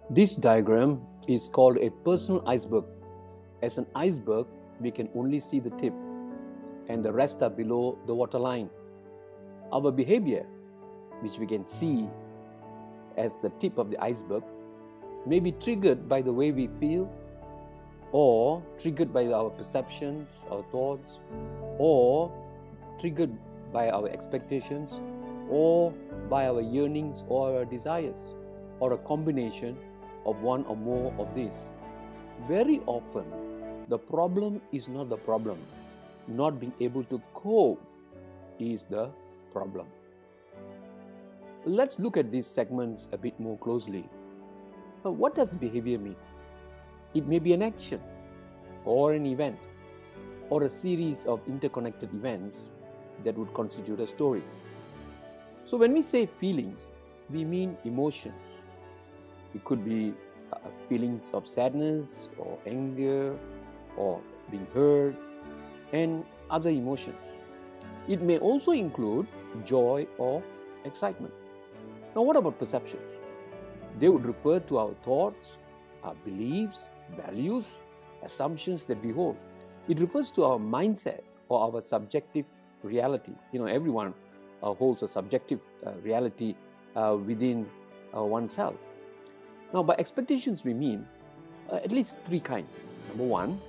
This diagram is called a personal iceberg. As an iceberg, we can only see the tip, and the rest are below the waterline. Our behavior, which we can see as the tip of the iceberg, may be triggered by the way we feel, or triggered by our perceptions, our thoughts, or triggered by our expectations, or by our yearnings or our desires, or a combination of one or more of these. Very often, the problem is not the problem. Not being able to cope is the problem. Let's look at these segments a bit more closely. What does behavior mean? It may be an action, or an event, or a series of interconnected events that would constitute a story. So when we say feelings, we mean emotions. It could be feelings of sadness or anger or being hurt and other emotions. It may also include joy or excitement. Now, what about perceptions? They would refer to our thoughts, our beliefs, values, assumptions that we hold. It refers to our mindset or our subjective reality. Everyone holds a subjective reality within oneself. Now, by expectations, we mean at least three kinds. Number one,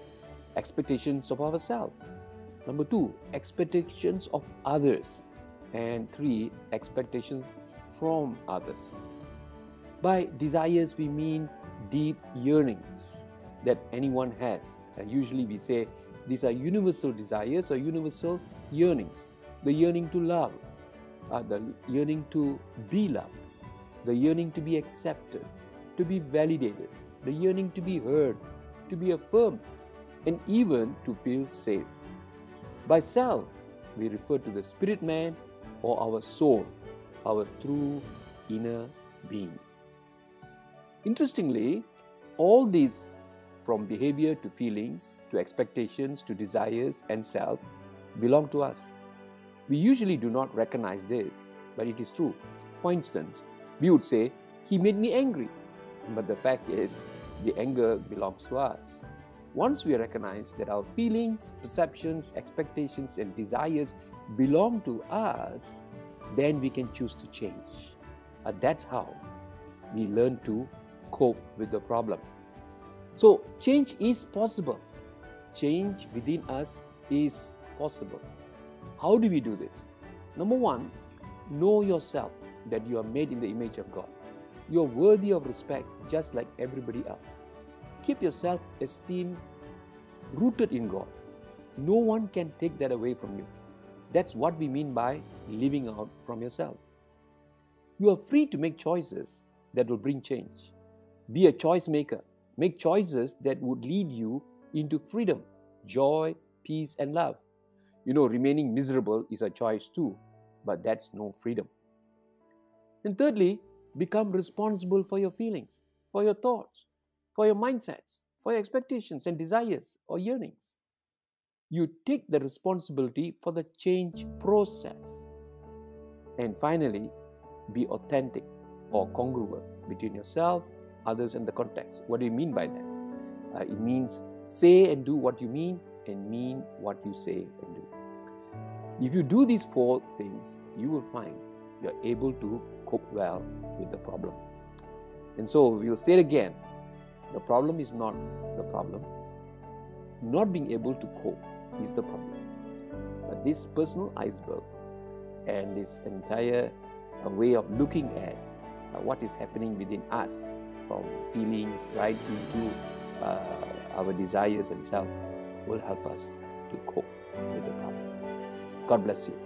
expectations of ourselves. Number two, expectations of others. And three, expectations from others. By desires, we mean deep yearnings that anyone has. And usually we say these are universal desires or universal yearnings. The yearning to love, the yearning to be loved, the yearning to be accepted, to be validated, the yearning to be heard, to be affirmed, and even to feel safe. By self, we refer to the spirit man or our soul, our true inner being. Interestingly, all these, from behavior to feelings, to expectations, to desires and self, belong to us. We usually do not recognize this, but it is true. For instance, we would say, he made me angry. But the fact is, the anger belongs to us. Once we recognize that our feelings, perceptions, expectations, and desires belong to us, then we can choose to change. That's how we learn to cope with the problem. So, change is possible. Change within us is possible. How do we do this? Number one, know yourself, that you are made in the image of God. You are worthy of respect just like everybody else. Keep your self-esteem rooted in God. No one can take that away from you. That's what we mean by living out from yourself. You are free to make choices that will bring change. Be a choice maker. Make choices that would lead you into freedom, joy, peace, and love. Remaining miserable is a choice too, but that's no freedom. And thirdly, become responsible for your feelings, for your thoughts, for your mindsets, for your expectations and desires or yearnings. You take the responsibility for the change process. And finally, be authentic or congruent between yourself, others, and the context. What do you mean by that? It means say and do what you mean, and mean what you say and do. If you do these four things, you will find you're able to cope well with the problem. And so we'll say it again, the problem is not the problem. Not being able to cope is the problem. But this personal iceberg and this entire way of looking at what is happening within us, from feelings right into our desires and self, will help us to cope with the problem. God bless you.